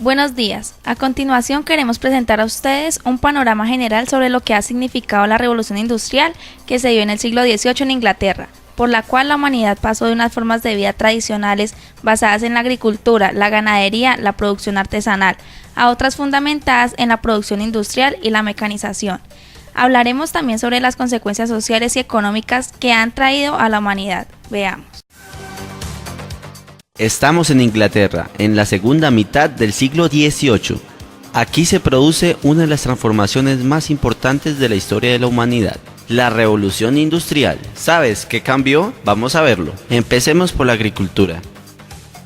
Buenos días. A continuación queremos presentar a ustedes un panorama general sobre lo que ha significado la revolución industrial que se dio en el siglo XVIII en Inglaterra, por la cual la humanidad pasó de unas formas de vida tradicionales basadas en la agricultura, la ganadería, la producción artesanal, a otras fundamentadas en la producción industrial y la mecanización. Hablaremos también sobre las consecuencias sociales y económicas que han traído a la humanidad. Veamos. Estamos en Inglaterra, en la segunda mitad del siglo XVIII. Aquí se produce una de las transformaciones más importantes de la historia de la humanidad, la revolución industrial. ¿Sabes qué cambió? Vamos a verlo. Empecemos por la agricultura.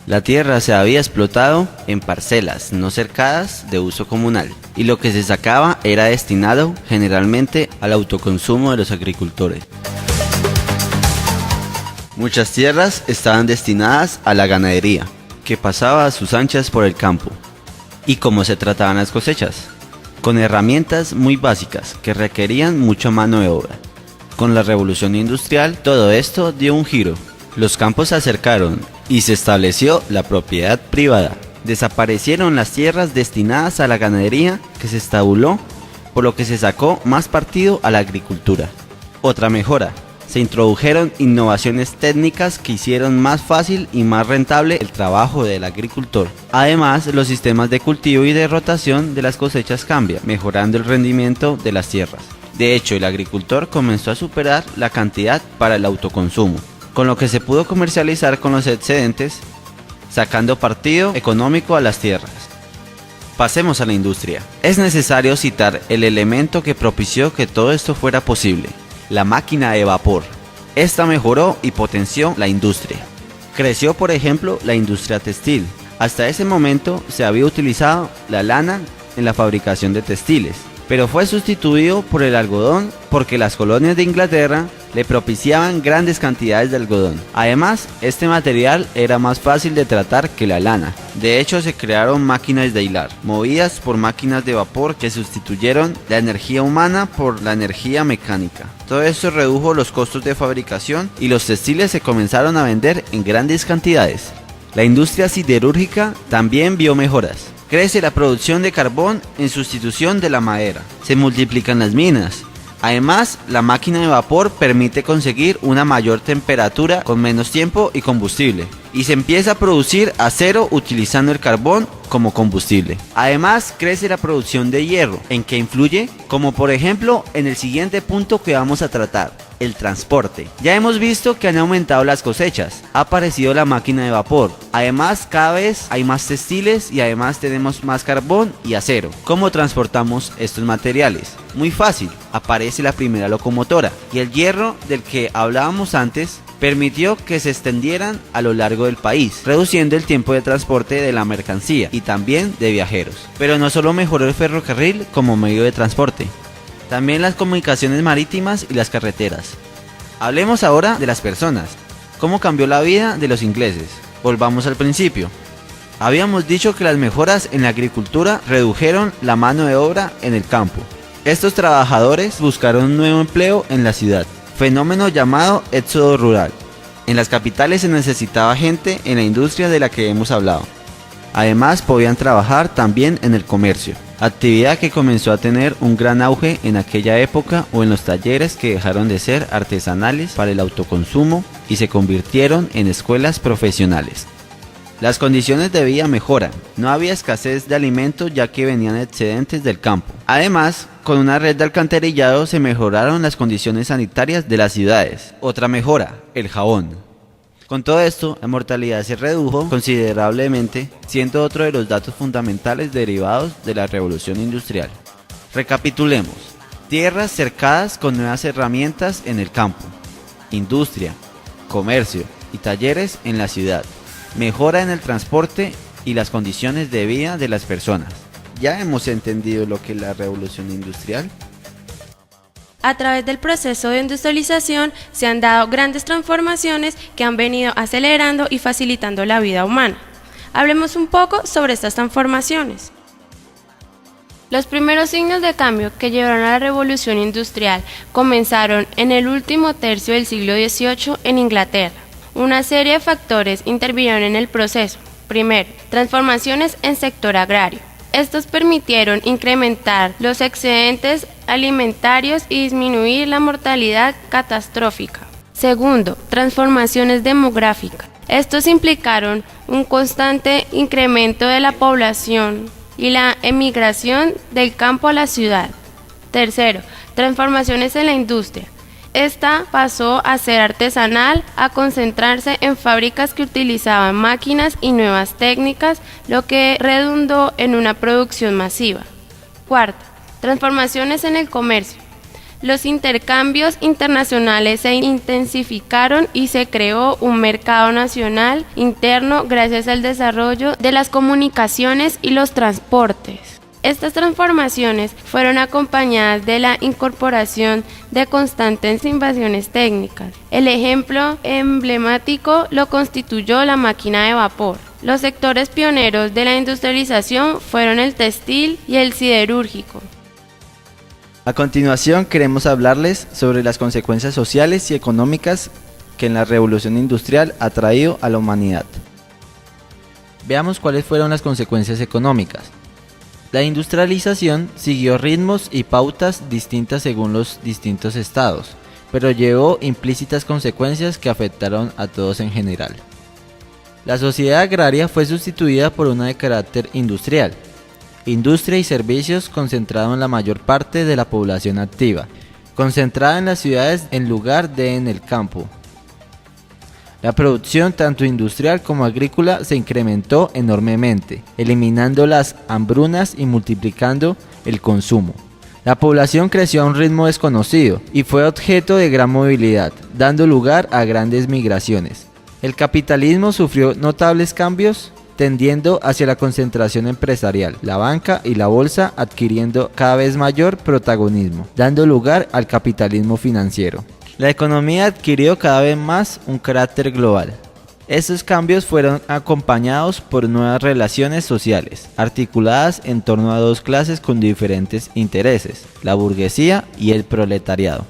La tierra se había explotado en parcelas no cercadas de uso comunal, y lo que se sacaba era destinado generalmente al autoconsumo de los agricultores. Muchas tierras estaban destinadas a la ganadería, que pasaba a sus anchas por el campo. ¿Y cómo se trataban las cosechas? Con herramientas muy básicas que requerían mucha mano de obra. Con la revolución industrial, todo esto dio un giro. Los campos se acercaron y se estableció la propiedad privada. Desaparecieron las tierras destinadas a la ganadería, que se estabuló, por lo que se sacó más partido a la agricultura. Otra mejora. Se introdujeron innovaciones técnicas que hicieron más fácil y más rentable el trabajo del agricultor. Además, los sistemas de cultivo y de rotación de las cosechas cambian, mejorando el rendimiento de las tierras. De hecho, el agricultor comenzó a superar la cantidad para el autoconsumo, con lo que se pudo comercializar con los excedentes, sacando partido económico a las tierras. Pasemos a la industria. Es necesario citar el elemento que propició que todo esto fuera posible: la máquina de vapor. Esta mejoró y potenció la industria. Creció, por ejemplo, la industria textil. Hasta ese momento se había utilizado la lana en la fabricación de textiles, pero fue sustituido por el algodón porque las colonias de Inglaterra le propiciaban grandes cantidades de algodón. Además, este material era más fácil de tratar que la lana. De hecho, se crearon máquinas de hilar, movidas por máquinas de vapor que sustituyeron la energía humana por la energía mecánica. Todo esto redujo los costos de fabricación y los textiles se comenzaron a vender en grandes cantidades. La industria siderúrgica también vio mejoras. Crece la producción de carbón en sustitución de la madera. Se multiplican las minas. Además, la máquina de vapor permite conseguir una mayor temperatura con menos tiempo y combustible. Y se empieza a producir acero utilizando el carbón como combustible. Además, crece la producción de hierro. ¿En qué influye? Como por ejemplo en el siguiente punto que vamos a tratar: el transporte. Ya hemos visto que han aumentado las cosechas, ha aparecido la máquina de vapor. Además, cada vez hay más textiles y además tenemos más carbón y acero. ¿Cómo transportamos estos materiales? Muy fácil, aparece la primera locomotora, y el hierro del que hablábamos antes permitió que se extendieran a lo largo del país, reduciendo el tiempo de transporte de la mercancía y también de viajeros. Pero no solo mejoró el ferrocarril como medio de transporte, también las comunicaciones marítimas y las carreteras. Hablemos ahora de las personas. ¿Cómo cambió la vida de los ingleses? Volvamos al principio. Habíamos dicho que las mejoras en la agricultura redujeron la mano de obra en el campo. Estos trabajadores buscaron un nuevo empleo en la ciudad, fenómeno llamado éxodo rural. En las capitales se necesitaba gente en la industria de la que hemos hablado. Además, podían trabajar también en el comercio, actividad que comenzó a tener un gran auge en aquella época, o en los talleres que dejaron de ser artesanales para el autoconsumo y se convirtieron en escuelas profesionales. Las condiciones de vida mejoran, no había escasez de alimentos ya que venían excedentes del campo. Además, con una red de alcantarillado se mejoraron las condiciones sanitarias de las ciudades. Otra mejora, el jabón. Con todo esto, la mortalidad se redujo considerablemente, siendo otro de los datos fundamentales derivados de la revolución industrial. Recapitulemos: tierras cercadas con nuevas herramientas en el campo, industria, comercio y talleres en la ciudad, mejora en el transporte y las condiciones de vida de las personas. ¿Ya hemos entendido lo que es la revolución industrial? A través del proceso de industrialización se han dado grandes transformaciones que han venido acelerando y facilitando la vida humana. Hablemos un poco sobre estas transformaciones. Los primeros signos de cambio que llevaron a la revolución industrial comenzaron en el último tercio del siglo XVIII en Inglaterra. Una serie de factores intervinieron en el proceso. Primero, transformaciones en sector agrario. Estos permitieron incrementar los excedentes alimentarios y disminuir la mortalidad catastrófica. Segundo, transformaciones demográficas. Estos implicaron un constante incremento de la población y la emigración del campo a la ciudad. Tercero, transformaciones en la industria. Esta pasó a ser artesanal, a concentrarse en fábricas que utilizaban máquinas y nuevas técnicas, lo que redundó en una producción masiva. Cuarta, transformaciones en el comercio. Los intercambios internacionales se intensificaron y se creó un mercado nacional interno gracias al desarrollo de las comunicaciones y los transportes. Estas transformaciones fueron acompañadas de la incorporación de constantes innovaciones técnicas. El ejemplo emblemático lo constituyó la máquina de vapor. Los sectores pioneros de la industrialización fueron el textil y el siderúrgico. A continuación queremos hablarles sobre las consecuencias sociales y económicas que la revolución industrial ha traído a la humanidad. Veamos cuáles fueron las consecuencias económicas. La industrialización siguió ritmos y pautas distintas según los distintos estados, pero llevó implícitas consecuencias que afectaron a todos en general. La sociedad agraria fue sustituida por una de carácter industrial. Industria y servicios concentraron la mayor parte de la población activa, concentrada en las ciudades en lugar de en el campo. La producción tanto industrial como agrícola se incrementó enormemente, eliminando las hambrunas y multiplicando el consumo. La población creció a un ritmo desconocido y fue objeto de gran movilidad, dando lugar a grandes migraciones. El capitalismo sufrió notables cambios, tendiendo hacia la concentración empresarial, la banca y la bolsa adquiriendo cada vez mayor protagonismo, dando lugar al capitalismo financiero. La economía adquirió cada vez más un carácter global. Estos cambios fueron acompañados por nuevas relaciones sociales, articuladas en torno a dos clases con diferentes intereses, la burguesía y el proletariado.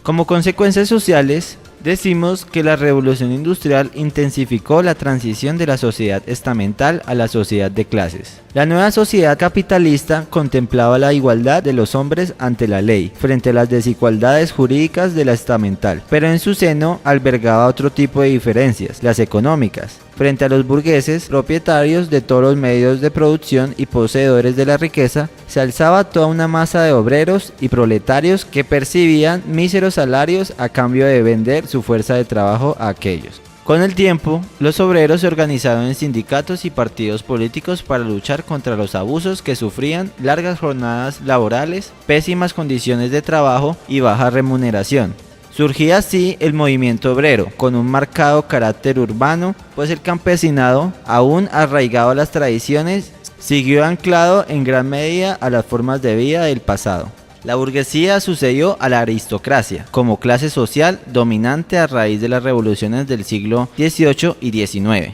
Como consecuencias sociales, decimos que la revolución industrial intensificó la transición de la sociedad estamental a la sociedad de clases. La nueva sociedad capitalista contemplaba la igualdad de los hombres ante la ley, frente a las desigualdades jurídicas de la estamental, pero en su seno albergaba otro tipo de diferencias, las económicas. Frente a los burgueses, propietarios de todos los medios de producción y poseedores de la riqueza, se alzaba toda una masa de obreros y proletarios que percibían míseros salarios a cambio de vender su fuerza de trabajo a aquellos. Con el tiempo, los obreros se organizaron en sindicatos y partidos políticos para luchar contra los abusos que sufrían, largas jornadas laborales, pésimas condiciones de trabajo y baja remuneración. Surgía así el movimiento obrero, con un marcado carácter urbano, pues el campesinado, aún arraigado a las tradiciones, siguió anclado en gran medida a las formas de vida del pasado. La burguesía sucedió a la aristocracia, como clase social dominante a raíz de las revoluciones del siglo XVIII y XIX.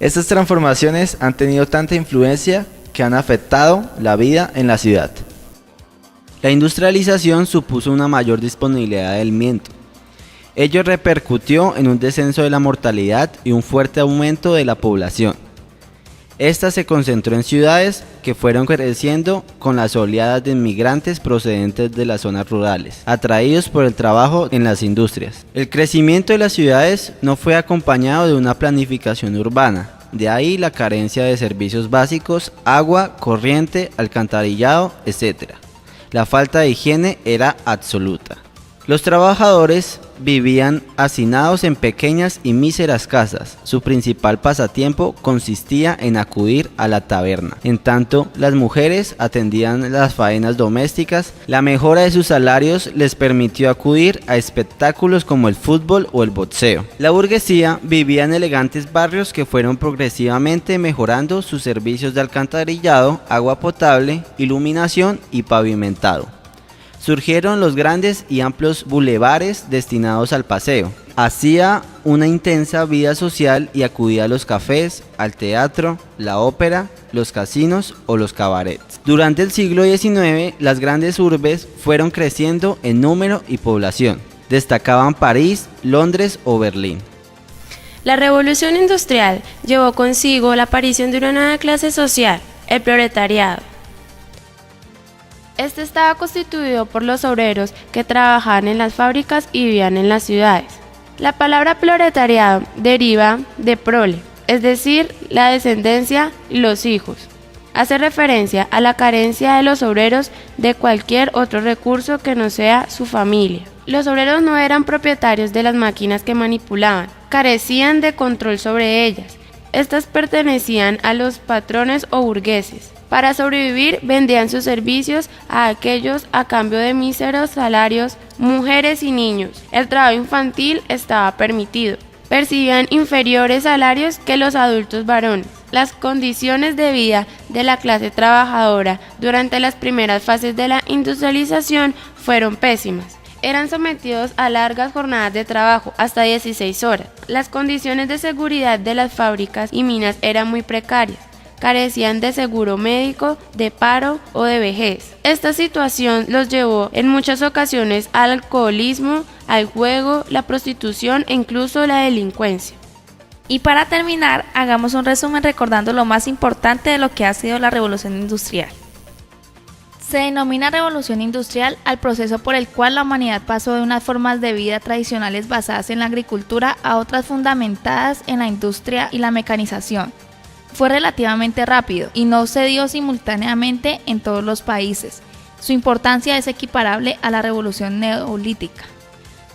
Estas transformaciones han tenido tanta influencia que han afectado la vida en la ciudad. La industrialización supuso una mayor disponibilidad de alimento. Ello repercutió en un descenso de la mortalidad y un fuerte aumento de la población. Esta se concentró en ciudades que fueron creciendo con las oleadas de inmigrantes procedentes de las zonas rurales, atraídos por el trabajo en las industrias. El crecimiento de las ciudades no fue acompañado de una planificación urbana, de ahí la carencia de servicios básicos, agua, corriente, alcantarillado, etc. La falta de higiene era absoluta. Los trabajadores vivían hacinados en pequeñas y míseras casas. Su principal pasatiempo consistía en acudir a la taberna. En tanto, las mujeres atendían las faenas domésticas. La mejora de sus salarios les permitió acudir a espectáculos como el fútbol o el boxeo. La burguesía vivía en elegantes barrios que fueron progresivamente mejorando sus servicios de alcantarillado, agua potable, iluminación y pavimentado. Surgieron los grandes y amplios bulevares destinados al paseo. Hacía una intensa vida social y acudía a los cafés, al teatro, la ópera, los casinos o los cabarets. Durante el siglo XIX, las grandes urbes fueron creciendo en número y población. Destacaban París, Londres o Berlín. La revolución industrial llevó consigo la aparición de una nueva clase social, el proletariado. Este estaba constituido por los obreros que trabajaban en las fábricas y vivían en las ciudades. La palabra proletariado deriva de prole, es decir, la descendencia y los hijos. Hace referencia a la carencia de los obreros de cualquier otro recurso que no sea su familia. Los obreros no eran propietarios de las máquinas que manipulaban, carecían de control sobre ellas. Estas pertenecían a los patrones o burgueses. Para sobrevivir vendían sus servicios a aquellos a cambio de míseros salarios, mujeres y niños. El trabajo infantil estaba permitido. Percibían inferiores salarios que los adultos varones. Las condiciones de vida de la clase trabajadora durante las primeras fases de la industrialización fueron pésimas. Eran sometidos a largas jornadas de trabajo, hasta 16 horas. Las condiciones de seguridad de las fábricas y minas eran muy precarias. Carecían de seguro médico, de paro o de vejez. Esta situación los llevó en muchas ocasiones al alcoholismo, al juego, la prostitución e incluso la delincuencia. Y para terminar, hagamos un resumen recordando lo más importante de lo que ha sido la revolución industrial. Se denomina revolución industrial al proceso por el cual la humanidad pasó de unas formas de vida tradicionales basadas en la agricultura a otras fundamentadas en la industria y la mecanización. Fue relativamente rápido y no se dio simultáneamente en todos los países. Su importancia es equiparable a la revolución neolítica.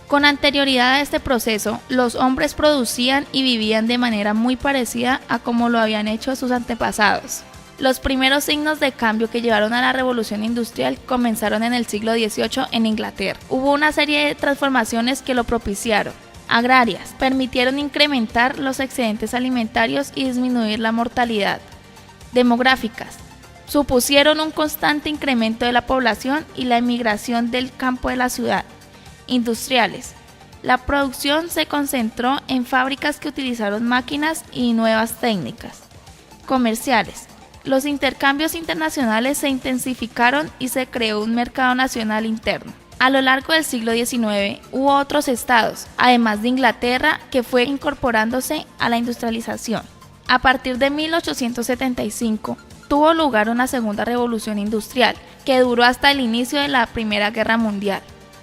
Con anterioridad a este proceso, los hombres producían y vivían de manera muy parecida a como lo habían hecho sus antepasados. Los primeros signos de cambio que llevaron a la revolución industrial comenzaron en el siglo XVIII en Inglaterra. Hubo una serie de transformaciones que lo propiciaron. Agrarias, permitieron incrementar los excedentes alimentarios y disminuir la mortalidad. Demográficas, supusieron un constante incremento de la población y la emigración del campo de la ciudad. Industriales, la producción se concentró en fábricas que utilizaron máquinas y nuevas técnicas. Comerciales, los intercambios internacionales se intensificaron y se creó un mercado nacional interno. A lo largo del siglo XIX hubo otros estados, además de Inglaterra, que fue incorporándose a la industrialización. A partir de 1875 tuvo lugar una segunda revolución industrial, que duró hasta el inicio de la Primera Guerra Mundial.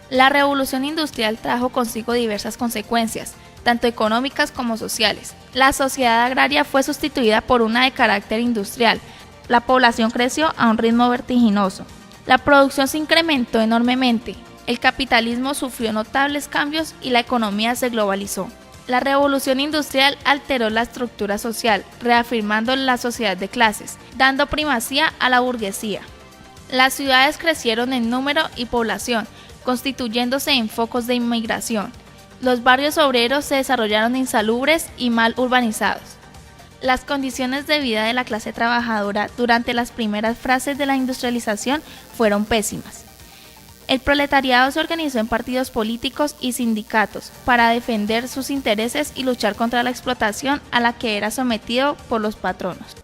La revolución industrial trajo consigo diversas consecuencias, tanto económicas como sociales. La sociedad agraria fue sustituida por una de carácter industrial. La población creció a un ritmo vertiginoso. La producción se incrementó enormemente. El capitalismo sufrió notables cambios y la economía se globalizó. La revolución industrial alteró la estructura social, reafirmando la sociedad de clases, dando primacía a la burguesía. Las ciudades crecieron en número y población, constituyéndose en focos de inmigración. Los barrios obreros se desarrollaron insalubres y mal urbanizados. Las condiciones de vida de la clase trabajadora durante las primeras fases de la industrialización fueron pésimas. El proletariado se organizó en partidos políticos y sindicatos para defender sus intereses y luchar contra la explotación a la que era sometido por los patronos.